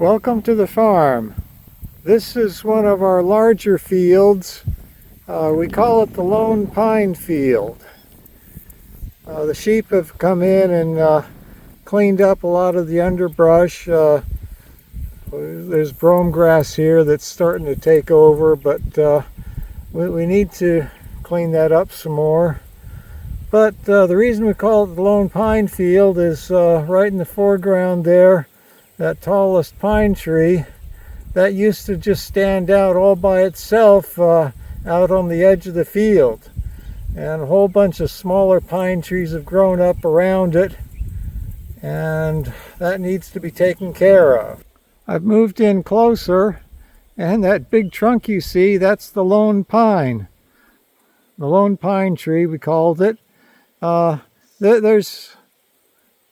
Welcome to the farm. This is one of our larger fields. We call it the Lone Pine Field. The sheep have come in and cleaned up a lot of the underbrush. There's brome grass here that's starting to take over, but we need to clean that up some more. But the reason we call it the Lone Pine Field is right in the foreground there, that tallest pine tree, that used to just stand out all by itself out on the edge of the field. And a whole bunch of smaller pine trees have grown up around it, and that needs to be taken care of. I've moved in closer, and that big trunk you see, that's the lone pine. The lone pine tree, we called it.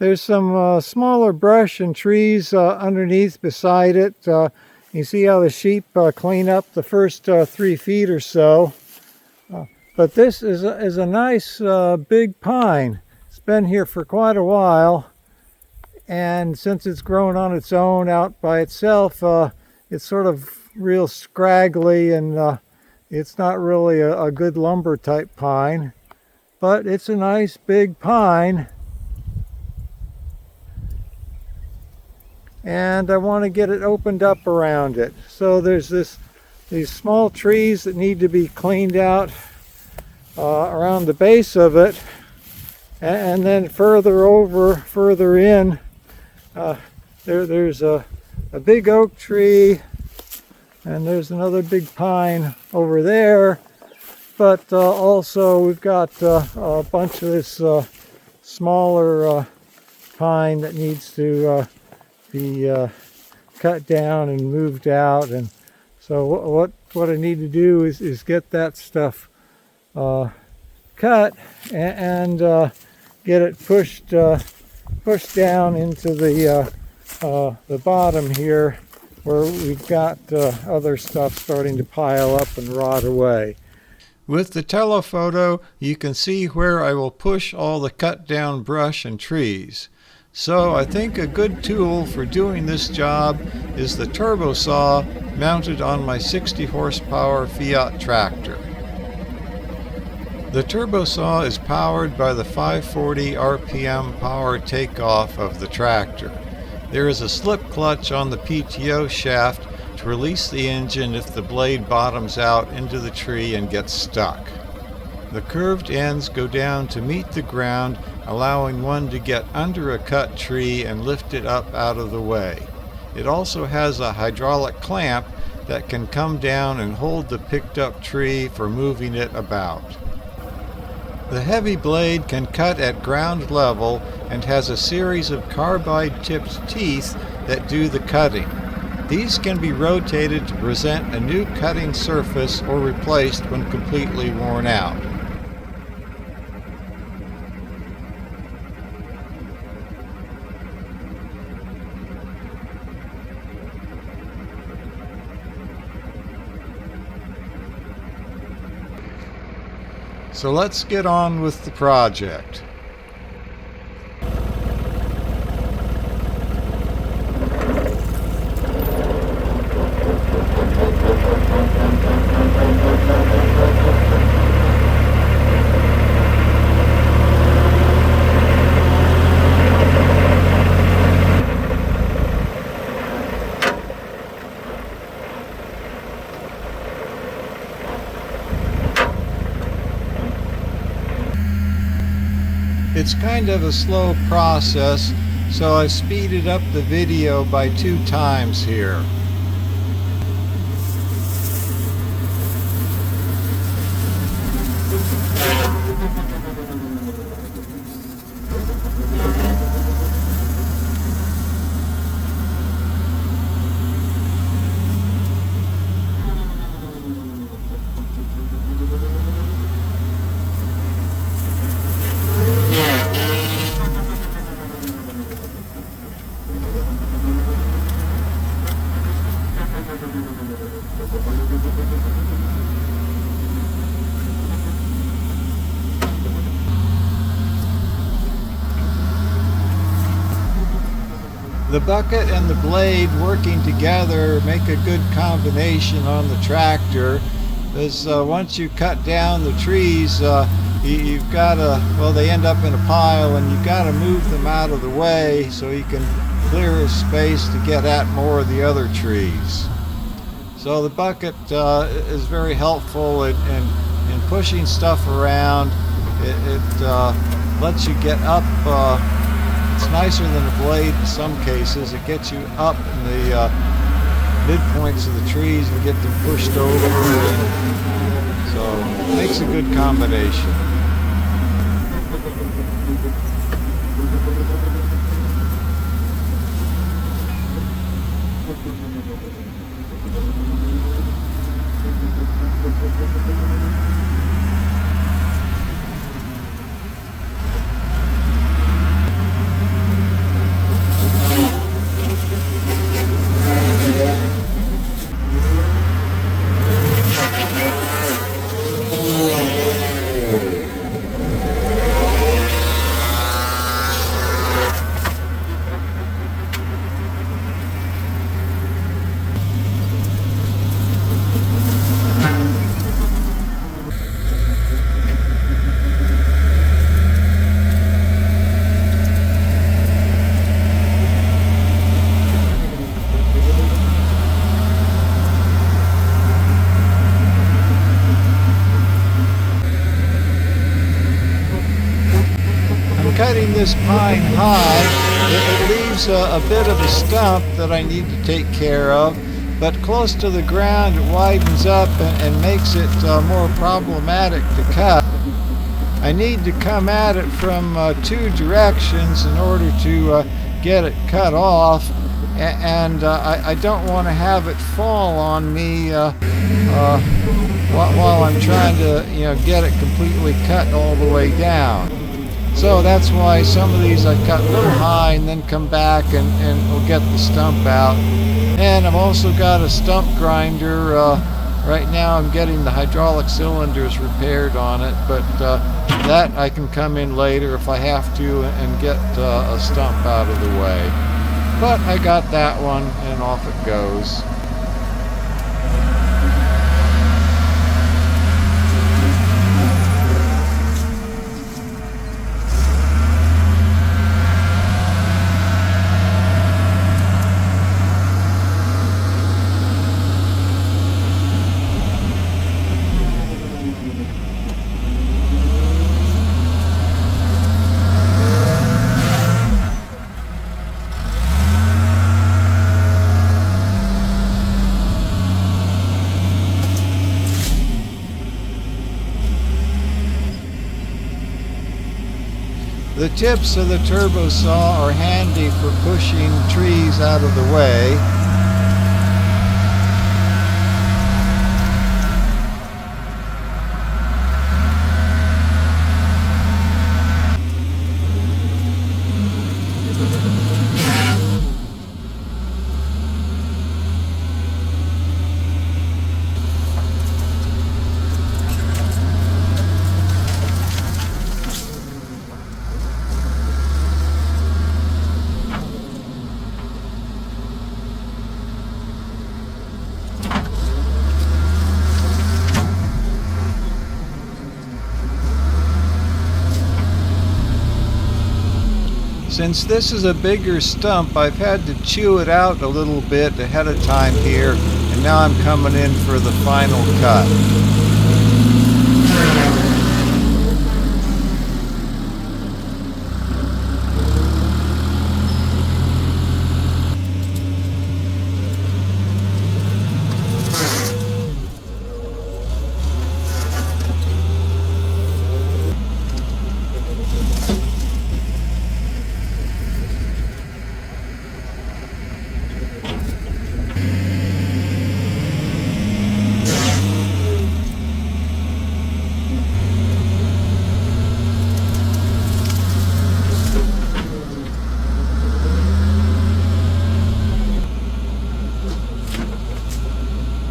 There's some smaller brush and trees underneath beside it. You see how the sheep clean up the first 3 feet or so. But this is a nice big pine. It's been here for quite a while, and since it's grown on its own out by itself, it's sort of real scraggly, and it's not really a good lumber type pine. But it's a nice big pine. And I want to get it opened up around it. So there's these small trees that need to be cleaned out around the base of it, and then further in, there's a big oak tree, and there's another big pine over there. But also we've got a bunch of this smaller pine that needs to be cut down and moved out. And so what I need to do is get that stuff cut and get it pushed down into the bottom here, where we've got other stuff starting to pile up and rot away. With the telephoto, you can see where I will push all the cut down brush and trees. So I think a good tool for doing this job is the TurboSaw mounted on my 60 horsepower Fiat tractor. The TurboSaw is powered by the 540 RPM power takeoff of the tractor. There is a slip clutch on the PTO shaft to release the engine if the blade bottoms out into the tree and gets stuck. The curved ends go down to meet the ground, allowing one to get under a cut tree and lift it up out of the way. It also has a hydraulic clamp that can come down and hold the picked up tree for moving it about. The heavy blade can cut at ground level and has a series of carbide-tipped teeth that do the cutting. These can be rotated to present a new cutting surface or replaced when completely worn out. So let's get on with the project. It's kind of a slow process, so I've speeded up the video by 2 times here. The bucket and the blade working together make a good combination on the tractor, because once you cut down the trees, you've got to, well, they end up in a pile, and you've got to move them out of the way so you can clear a space to get at more of the other trees. So the bucket is very helpful in pushing stuff around. It lets you get up. It's nicer than a blade in some cases. It gets you up in the midpoints of the trees and get them pushed over. And so it makes a good combination. Cutting this pine high, it leaves a bit of a stump that I need to take care of, but close to the ground it widens up and makes it more problematic to cut. I need to come at it from two directions in order to get it cut off, and I don't want to have it fall on me while I'm trying to get it completely cut all the way down. So that's why some of these I cut a little high and then come back and we'll get the stump out. And I've also got a stump grinder. Right now I'm getting the hydraulic cylinders repaired on it, but that I can come in later if I have to and get a stump out of the way. But I got that one and off it goes. The tips of the TurboSaw are handy for pushing trees out of the way. Since this is a bigger stump, I've had to chew it out a little bit ahead of time here, and now I'm coming in for the final cut.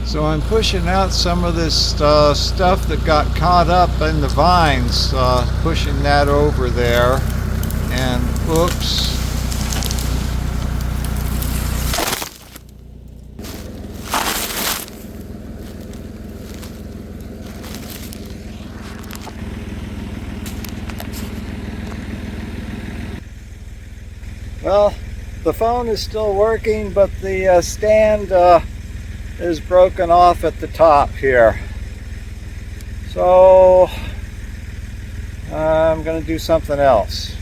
So I'm pushing out some of this stuff that got caught up in the vines, pushing that over there, and oops. Well, the phone is still working, but the stand is broken off at the top here. So I'm going to do something else.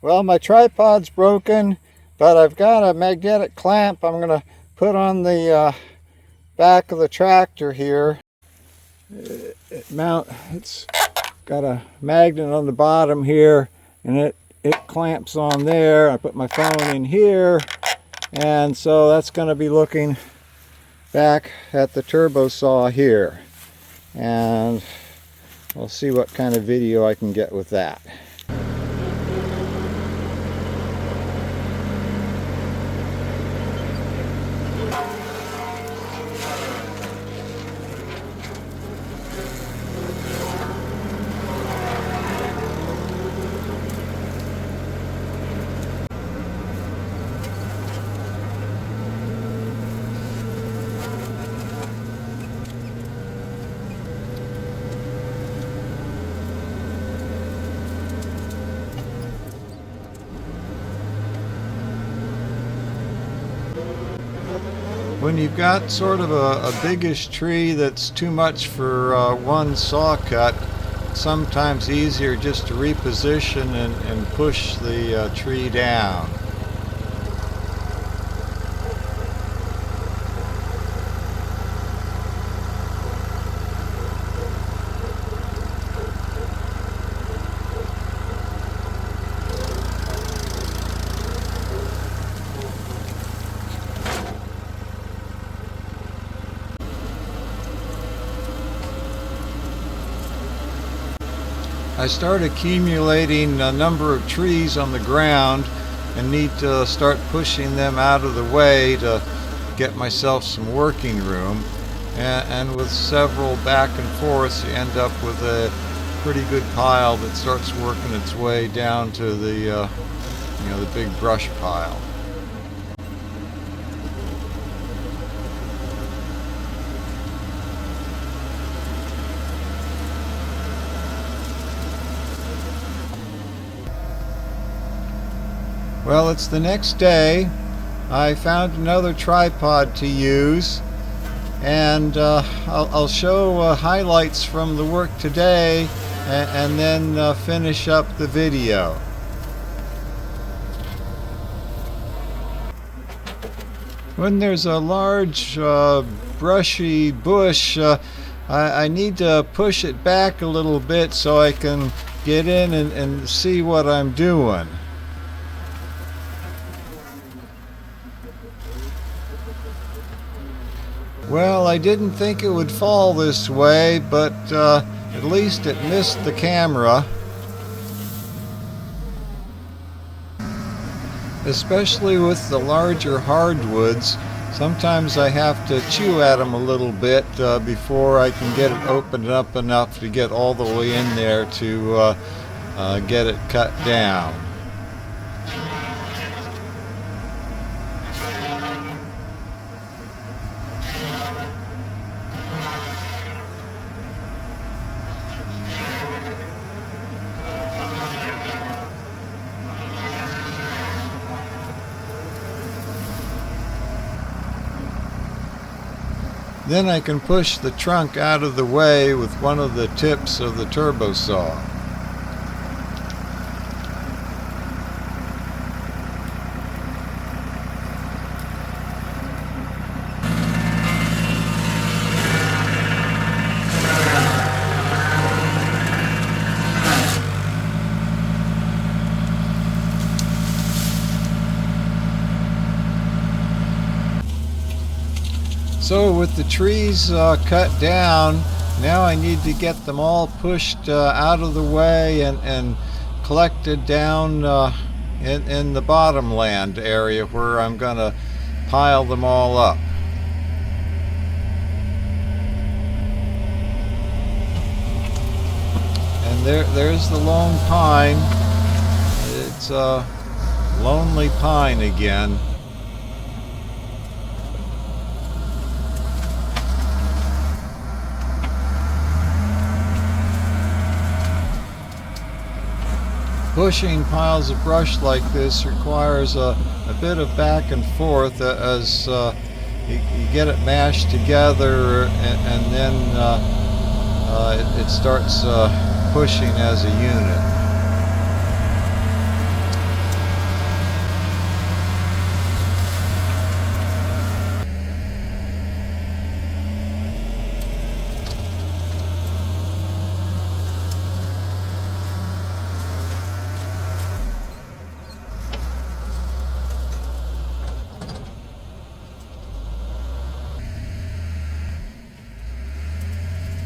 Well, my tripod's broken, but I've got a magnetic clamp I'm going to put on the back of the tractor here. It's got a magnet on the bottom here, and it clamps on there. I put my phone in here, and so that's going to be looking back at the TurboSaw here, and we'll see what kind of video I can get with that. When you've got sort of a biggish tree that's too much for one saw cut, it's sometimes easier just to reposition and push the tree down. I start accumulating a number of trees on the ground and need to start pushing them out of the way to get myself some working room. And with several back and forths, you end up with a pretty good pile that starts working its way down to the the big brush pile. Well, it's the next day. I found another tripod to use, and I'll show highlights from the work today and then finish up the video. When there's a large brushy bush, I need to push it back a little bit so I can get in and see what I'm doing. Well, I didn't think it would fall this way, but at least it missed the camera. Especially with the larger hardwoods, sometimes I have to chew at them a little bit before I can get it opened up enough to get all the way in there to get it cut down. Then I can push the trunk out of the way with one of the tips of the TurboSaw. So with the trees cut down, now I need to get them all pushed out of the way and collected down in the bottomland area where I'm going to pile them all up. And there's the lone pine. It's a lonely pine again. Pushing piles of brush like this requires a bit of back and forth as you get it mashed together, and then it starts pushing as a unit.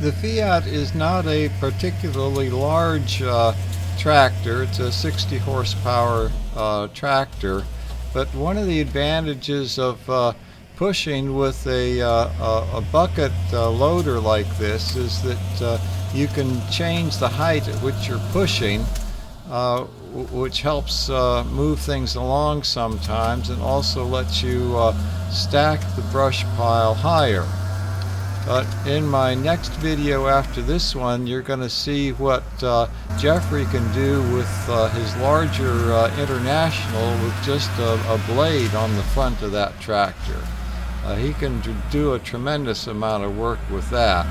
The Fiat is not a particularly large tractor. It's a 60 horsepower tractor, but one of the advantages of pushing with a bucket loader like this is that you can change the height at which you're pushing, which helps move things along sometimes, and also lets you stack the brush pile higher. But in my next video after this one, you're going to see what Jeffrey can do with his larger International with just a blade on the front of that tractor. He can do a tremendous amount of work with that.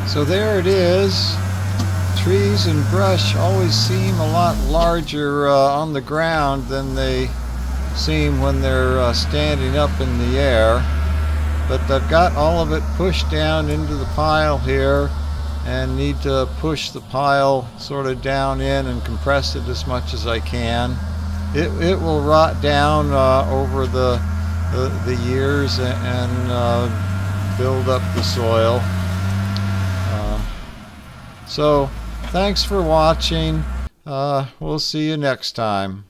So there it is. Trees and brush always seem a lot larger on the ground than they seem when they're standing up in the air. But I've got all of it pushed down into the pile here, and need to push the pile sort of down in and compress it as much as I can. It will rot down over the years and build up the soil. So thanks for watching. We'll see you next time.